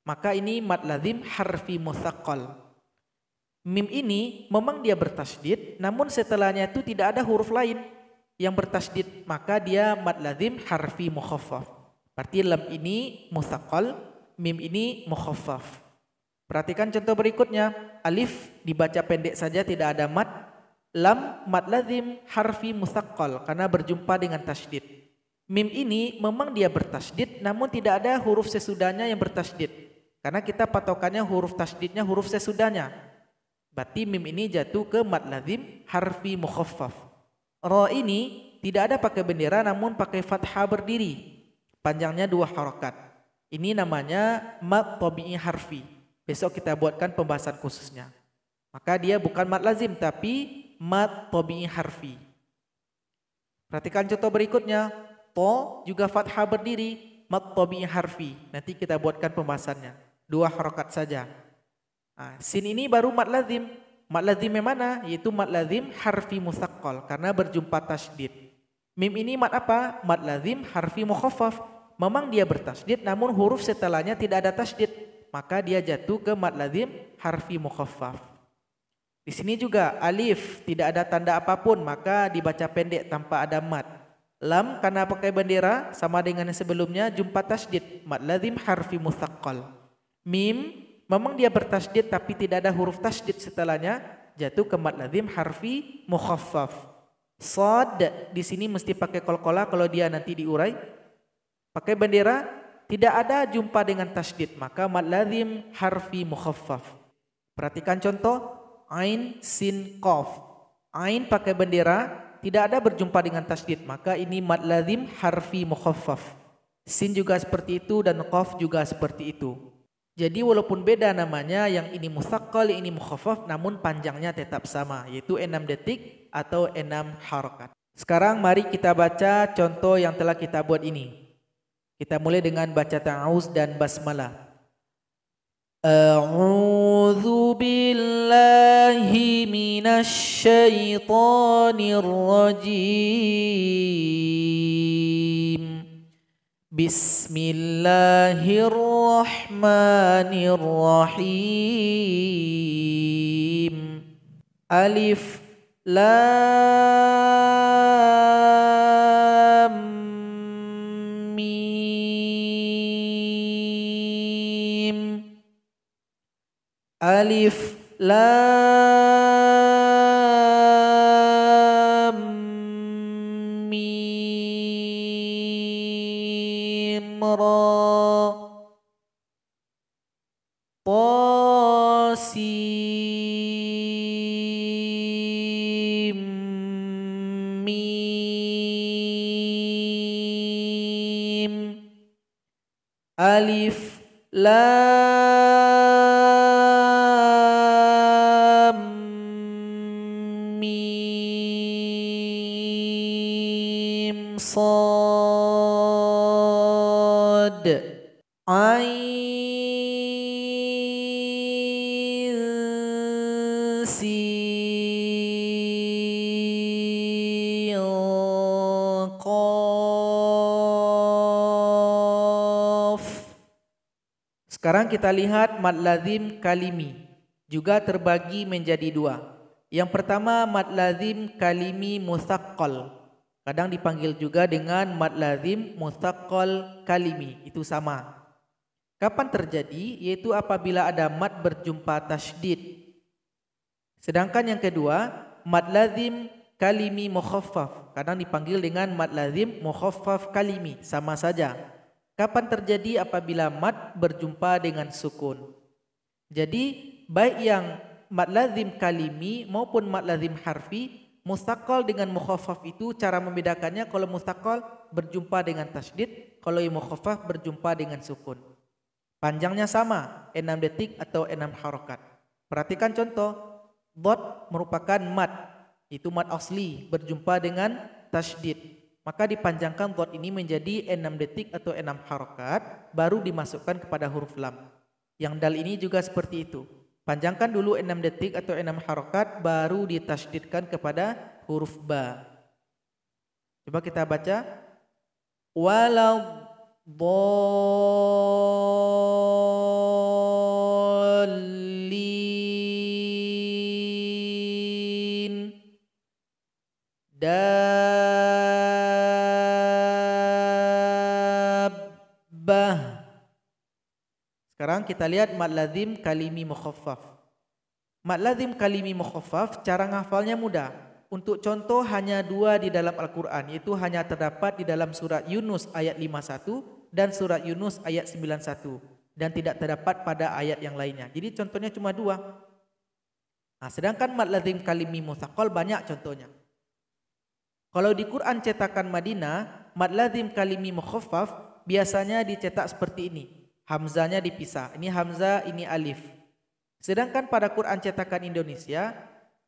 Speaker 1: maka ini mad lazim harfi musaqqal. Mim ini memang dia bertasydid, namun setelahnya itu tidak ada huruf lain yang bertasydid, maka dia mad lazim harfi mukhaffaf. Berarti lam ini musaqqal, mim ini mukhaffaf. Perhatikan contoh berikutnya. Alif dibaca pendek saja, tidak ada mad. Lam mad lazim harfi musaqqal karena berjumpa dengan tasydid. Mim ini memang dia bertasydid namun tidak ada huruf sesudahnya yang bertasydid. Karena kita patokannya huruf tasydidnya huruf sesudahnya. Berarti mim ini jatuh ke mad lazim harfi mukhaffaf. Ra ini tidak ada pakai bendera namun pakai fathah berdiri. Panjangnya 2 harokat. Ini namanya mad tabi'i harfi. Besok kita buatkan pembahasan khususnya. Maka dia bukan mad lazim tapi mad tabi'i harfi. Perhatikan contoh berikutnya. To juga fathah berdiri, mad tabi'i harfi. Nanti kita buatkan pembahasannya. 2 harokat saja. Nah, sin ini baru mad lazim. Mad lazim yang mana? Yaitu mad lazim harfi musaqqal karena berjumpa tasydid. Mim ini mad apa? Mad lazim harfi mukhaffaf. Memang dia bertasydid namun huruf setelahnya tidak ada tasydid, maka dia jatuh ke mad lazim harfi mukhaffaf. Di sini juga alif tidak ada tanda apapun maka dibaca pendek tanpa ada mad. Lam karena pakai bendera sama dengan yang sebelumnya jumpa tasydid, mad lazim harfi musaqqal. Mim memang dia bertasydid tapi tidak ada huruf tasydid setelahnya, jatuh ke mad lazim harfi mukhaffaf. Shad di sini mesti pakai qalqalah kalau dia nanti diurai. Pakai bendera tidak ada jumpa dengan tasydid, maka mad lazim harfi mukhaffaf. Perhatikan contoh ain sin qaf. Ain pakai bendera tidak ada berjumpa dengan tasydid, maka ini mad lazim harfi mukhaffaf. Sin juga seperti itu dan qaf juga seperti itu. Jadi walaupun beda namanya, yang ini musaqqal, yang ini mukhaffaf, namun panjangnya tetap sama, yaitu 6 detik atau 6 harakat. Sekarang mari kita baca contoh yang telah kita buat ini. Kita mulai dengan baca ta'awuz dan basmalah. A'udzu billahi minasy syaithanir rajim. Bismillahirrahmanirrahim. Alif Lam Mim. Alif Lam Mim Ra Qasim Mim. Alif Lam Mim Sad Ain Sin Qaf. Sekarang kita lihat mad lazim kalimi, juga terbagi menjadi dua. Yang pertama mad lazim kalimi musaqqal, kadang dipanggil juga dengan mad lazim musaqqal kalimi, itu sama. Kapan terjadi? Yaitu apabila ada mad berjumpa tasydid. Sedangkan yang kedua mad lazim kalimi mukhaffaf, kadang dipanggil dengan mad lazim mukhaffaf kalimi, sama saja. Kapan terjadi? Apabila mad berjumpa dengan sukun. Jadi baik yang mad lazim kalimi maupun mad lazim harfi, mustaqqal dengan mukhaffaf itu cara membedakannya, kalau mustaqqal berjumpa dengan tasydid, kalau yang mukhaffaf berjumpa dengan sukun. Panjangnya sama, 6 detik atau 6 harakat. Perhatikan contoh, dhad merupakan mad, itu mad asli berjumpa dengan tasydid. Maka dipanjangkan dhad ini menjadi 6 detik atau 6 harakat, baru dimasukkan kepada huruf lam. Yang dal ini juga seperti itu. Panjangkan dulu 6 detik atau 6 harakat, baru ditasydidkan kepada huruf ba. Coba kita baca. Waladdallin. Dabbah. Sekarang kita lihat mad lazim kalimi mukhaffaf. Mad lazim kalimi mukhaffaf cara ngafalnya mudah. Untuk contoh hanya 2 di dalam Al-Quran, yaitu hanya terdapat di dalam surat Yunus ayat 51 dan surat Yunus ayat 91, dan tidak terdapat pada ayat yang lainnya. Jadi contohnya cuma 2. Nah, sedangkan mad lazim kalimi musaqqal banyak contohnya. Kalau di Quran cetakan Madinah, mad lazim kalimi mukhaffaf biasanya dicetak seperti ini. Hamzanya dipisah. Ini hamzah, ini alif. Sedangkan pada Quran cetakan Indonesia,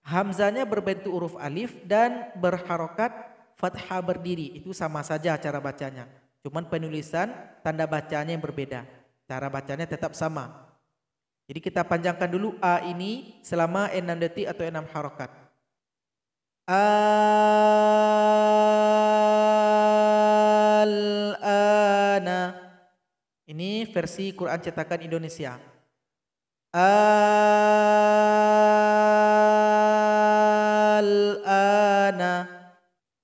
Speaker 1: hamzanya berbentuk huruf alif dan berharokat fathah berdiri. Itu sama saja cara bacanya. Cuman penulisan tanda bacanya yang berbeda. Cara bacanya tetap sama. Jadi kita panjangkan dulu A ini selama 6 detik atau 6 harokat. Al-ana. Ini versi Quran cetakan Indonesia. Al-ana.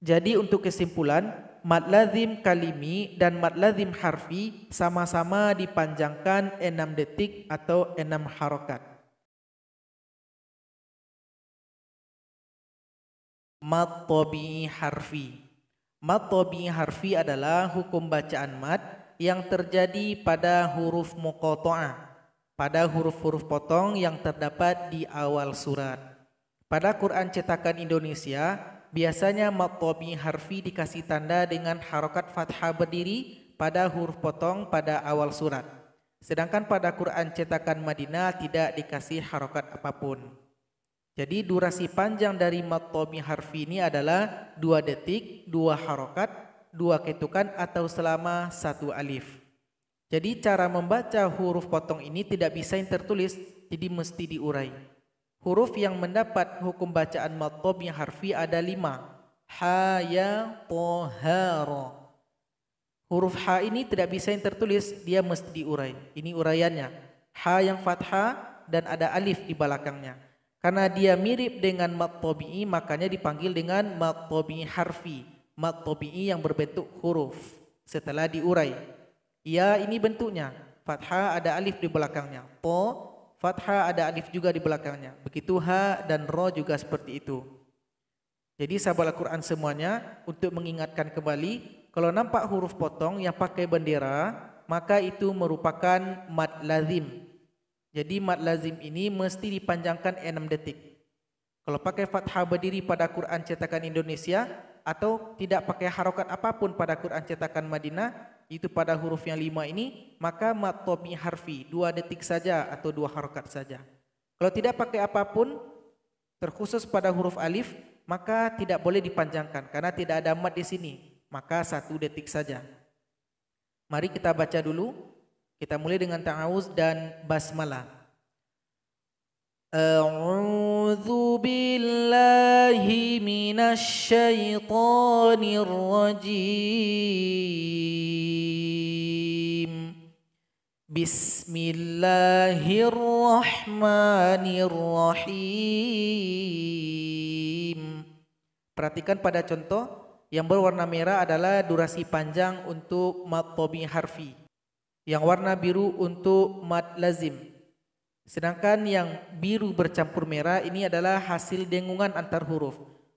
Speaker 1: Jadi untuk kesimpulan, mad lazim kalimi dan mad lazim harfi sama-sama dipanjangkan 6 detik atau 6 harokat. Mad tabi'i harfi. Mad tabi'i harfi adalah hukum bacaan mad yang terjadi pada huruf muqatta'ah, pada huruf-huruf potong yang terdapat di awal surat. Pada Quran cetakan Indonesia biasanya mad tabi'i harfi dikasih tanda dengan harokat fathah berdiri pada huruf potong pada awal surat. Sedangkan pada Quran cetakan Madinah tidak dikasih harokat apapun. Jadi durasi panjang dari mad tabi'i harfi ini adalah 2 detik, 2 harokat, 2 ketukan atau selama 1 alif. Jadi cara membaca huruf potong ini tidak bisa yang tertulis, jadi mesti diurai. Huruf yang mendapat hukum bacaan mad tabi'i harfi ada 5. Ha, ya, to, ha, ro. Huruf ha ini tidak bisa yang tertulis, dia mesti diurai. Ini uraiannya. Ha yang fathah dan ada alif di belakangnya. Karena dia mirip dengan mad tabi'i, makanya dipanggil dengan mad tabi'i harfi. Mad tabi'i yang berbentuk huruf setelah diurai. Ya, ini bentuknya. Fathah ada alif di belakangnya. To, fathah ada alif juga di belakangnya. Begitu ha dan ro juga seperti itu. Jadi sahabat Al-Quran semuanya, untuk mengingatkan kembali, kalau nampak huruf potong yang pakai bendera, maka itu merupakan mad lazim. Jadi mad lazim ini mesti dipanjangkan 6 detik. Kalau pakai fathah berdiri pada Quran cetakan Indonesia atau tidak pakai harokat apapun pada Quran cetakan Madinah, itu pada huruf yang 5 ini, maka mad tabi'i harfi 2 detik saja atau 2 harokat saja. Kalau tidak pakai apapun, terkhusus pada huruf alif, maka tidak boleh dipanjangkan karena tidak ada mad di sini. Maka 1 detik saja. Mari kita baca dulu. Kita mulai dengan ta'awuz dan basmalah. A'udzu billahi minasy syaithanir rajim. Bismillahirrahmanirrahim. Perhatikan pada contoh. Yang berwarna merah adalah durasi panjang untuk mad tabi'i harfi. Yang warna biru untuk mad lazim. Sedangkan yang biru bercampur merah ini adalah hasil dengungan antar huruf.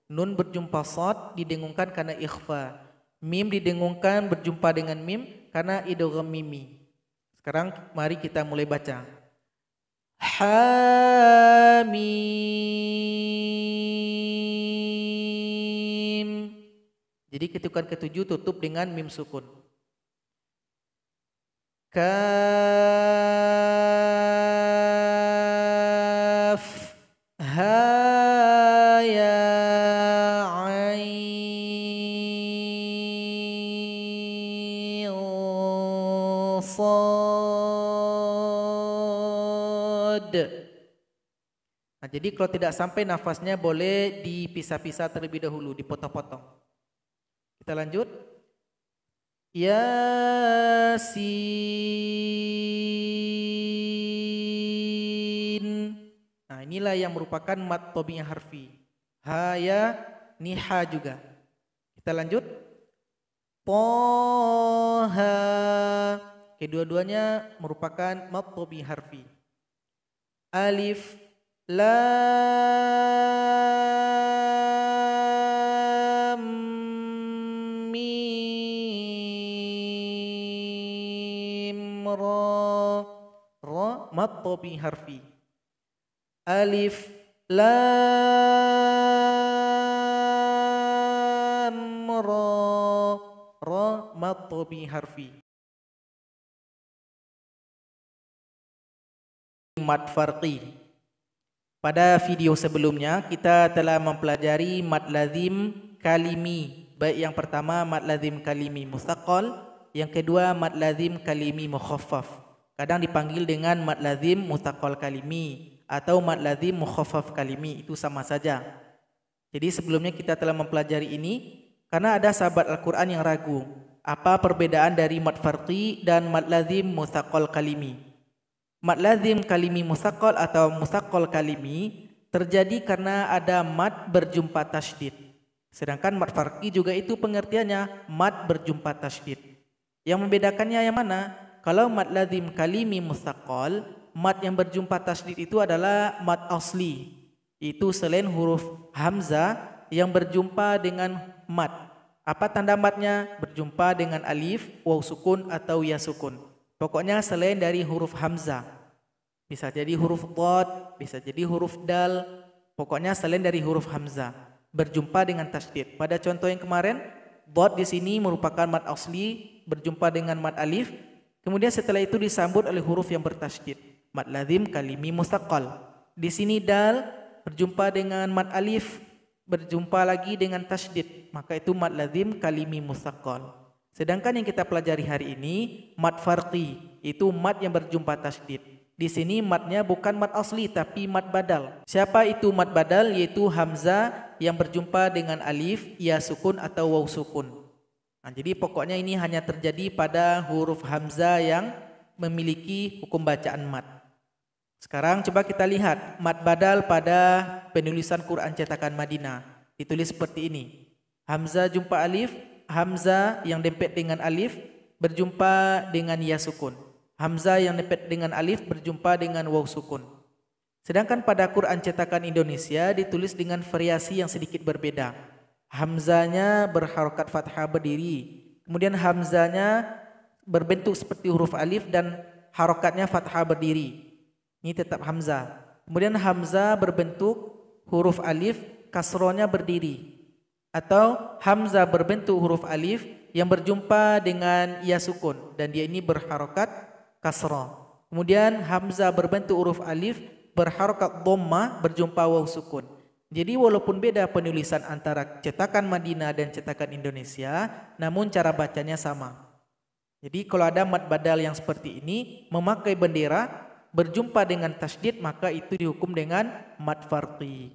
Speaker 1: Nun berjumpa shad didengungkan karena ikhfa. Mim didengungkan berjumpa dengan mim karena idgham mimi. Sekarang mari kita mulai baca. Hamim. Jadi ketukan ketujuh tutup dengan mim sukun. Kaf, ha, ya, ain, sad. Nah, jadi kalau tidak sampai nafasnya boleh dipisah-pisah terlebih dahulu, dipotong-potong. Kita lanjut. Yasin. Nah, inilah yang merupakan mad tabi'i harfi. Ha, ya, ni ha juga. Kita lanjut. Toha. Kedua-duanya merupakan mad tabi'i harfi. Alif, lam, mim, ra. Ra mad tabi'i harfi. Alif, lam, ra. Ra mad tabi'i harfi. Mad farqi. Pada video sebelumnya kita telah mempelajari mad lazim kalimi. Baik yang pertama mad lazim kalimi mustaqal, yang kedua mad lazim kalimi mukhaffaf. Kadang dipanggil dengan mad lazim mustaqal kalimi atau mad lazim mukhaffaf kalimi, itu sama saja. Jadi sebelumnya kita telah mempelajari ini karena ada sahabat Al-Qur'an yang ragu apa perbedaan dari mad farqi dan mad lazim mustaqal kalimi. Mad lazim kalimi mustaqal atau mustaqal kalimi terjadi karena ada mad berjumpa tasydid. Sedangkan mad farqi juga itu pengertiannya mad berjumpa tasydid. Yang membedakannya yang mana? Kalau mad lazim kalimi mustaqal, mad yang berjumpa tasydid itu adalah mad asli. Itu selain huruf hamzah yang berjumpa dengan mad. Apa tanda madnya? Berjumpa dengan alif, waw sukun atau ya sukun. Pokoknya selain dari huruf hamzah. Bisa jadi huruf dhad, bisa jadi huruf dal. Pokoknya selain dari huruf hamzah. berjumpa dengan tasydid. Pada contoh yang kemarin, dhad di sini merupakan mad asli berjumpa dengan mad alif. Kemudian setelah itu disambut oleh huruf yang bertasydid. Mad lazim kalimi mustaqal. Di sini dal berjumpa dengan mad alif berjumpa lagi dengan tasydid, maka itu mad lazim kalimi mustaqal. Sedangkan yang kita pelajari hari ini mad farqi, itu mad yang berjumpa tasydid. Di sini madnya bukan mad asli tapi mad badal. Siapa itu mad badal? Yaitu hamzah yang berjumpa dengan alif, ya sukun atau waw sukun. Nah, jadi pokoknya ini hanya terjadi pada huruf hamzah yang memiliki hukum bacaan mad. Sekarang coba kita lihat mad badal pada penulisan Quran cetakan Madinah. Ditulis seperti ini. Hamzah jumpa alif, hamzah yang dempet dengan alif berjumpa dengan ya sukun. Hamzah yang dempet dengan alif berjumpa dengan waw sukun. Sedangkan pada Quran cetakan Indonesia ditulis dengan variasi yang sedikit berbeda. Hamzahnya berharokat fathah berdiri. Kemudian hamzahnya berbentuk seperti huruf alif dan harokatnya fathah berdiri. Ini tetap hamzah. Kemudian hamzah berbentuk huruf alif, kasrohnya berdiri. Atau hamzah berbentuk huruf alif yang berjumpa dengan ya sukun dan dia ini berharokat kasroh. Kemudian hamzah berbentuk huruf alif berharokat dhammah berjumpa waw sukun. Jadi walaupun beda penulisan antara cetakan Madinah dan cetakan Indonesia, namun cara bacanya sama. Jadi kalau ada mad badal yang seperti ini memakai bendera berjumpa dengan tasydid, maka itu dihukum dengan mad farqi.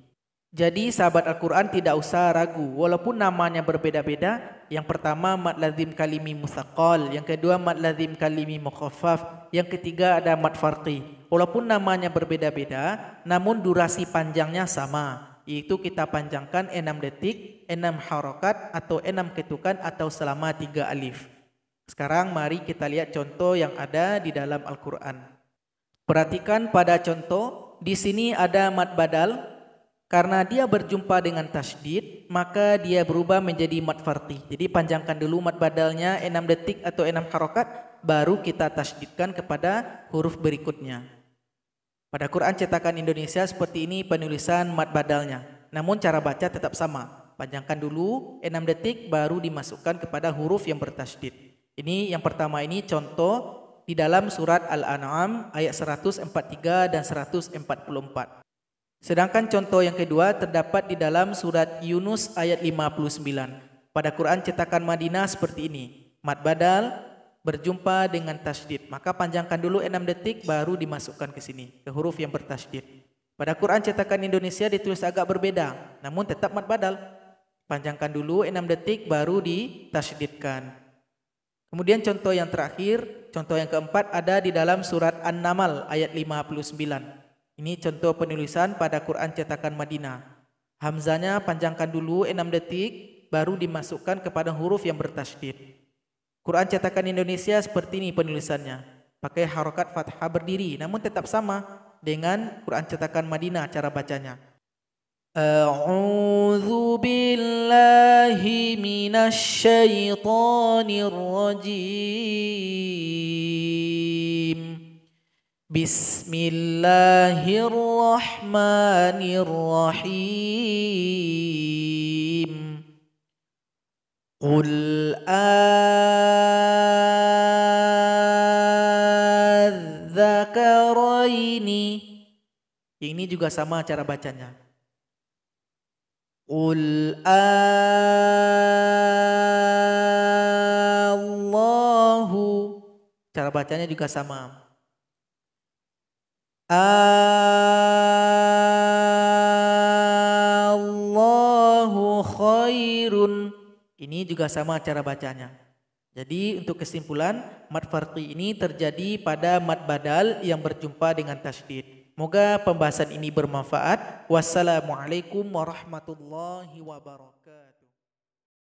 Speaker 1: Jadi sahabat Al-Quran tidak usah ragu, walaupun namanya berbeda-beda. Yang pertama mad lazim kalimi mustaqal, yang kedua mad lazim kalimi mukhaffaf, yang ketiga ada mad farqi. Walaupun namanya berbeda-beda, namun durasi panjangnya sama, yaitu kita panjangkan 6 detik, 6 harokat atau 6 ketukan atau selama 3 alif. Sekarang mari kita lihat contoh yang ada di dalam Al-Quran. Perhatikan pada contoh, di sini ada mad badal. Karena dia berjumpa dengan tasydid, maka dia berubah menjadi mad farqi. Jadi panjangkan dulu mad badalnya 6 detik atau 6 harokat, baru kita tasydidkan kepada huruf berikutnya. Pada Quran cetakan Indonesia seperti ini penulisan mad badalnya. Namun cara baca tetap sama. Panjangkan dulu 6 detik, baru dimasukkan kepada huruf yang bertasydid. Ini yang pertama, ini contoh di dalam surat Al-An'am ayat 143 dan 144. Sedangkan contoh yang kedua terdapat di dalam surat Yunus ayat 59. Pada Quran cetakan Madinah seperti ini. Mad badal berjumpa dengan tasydid. Maka panjangkan dulu 6 detik baru dimasukkan ke sini, ke huruf yang bertasydid. Pada Quran cetakan Indonesia ditulis agak berbeda, namun tetap mad badal. Panjangkan dulu 6 detik baru ditasydidkan. Kemudian contoh yang terakhir, contoh yang keempat ada di dalam surat An-Naml ayat 59. Ini contoh penulisan pada Quran cetakan Madinah. Hamzahnya panjangkan dulu 6 detik, baru dimasukkan kepada huruf yang bertasydid. Quran cetakan Indonesia seperti ini penulisannya. Pakai harokat fathah berdiri, namun tetap sama dengan Quran cetakan Madinah cara bacanya. A'udzu billahi minasy syaithanir rajim. Bismillahirrahmanirrahim. Qul adzakaraini. Ini juga sama cara bacanya. Qul Allahu. Cara bacanya juga sama. Allahu khairun. Ini juga sama cara bacanya. Jadi untuk kesimpulan, mad farqi ini terjadi pada mad badal yang berjumpa dengan tasydid. Moga pembahasan ini bermanfaat. Wassalamualaikum warahmatullahi wabarakatuh.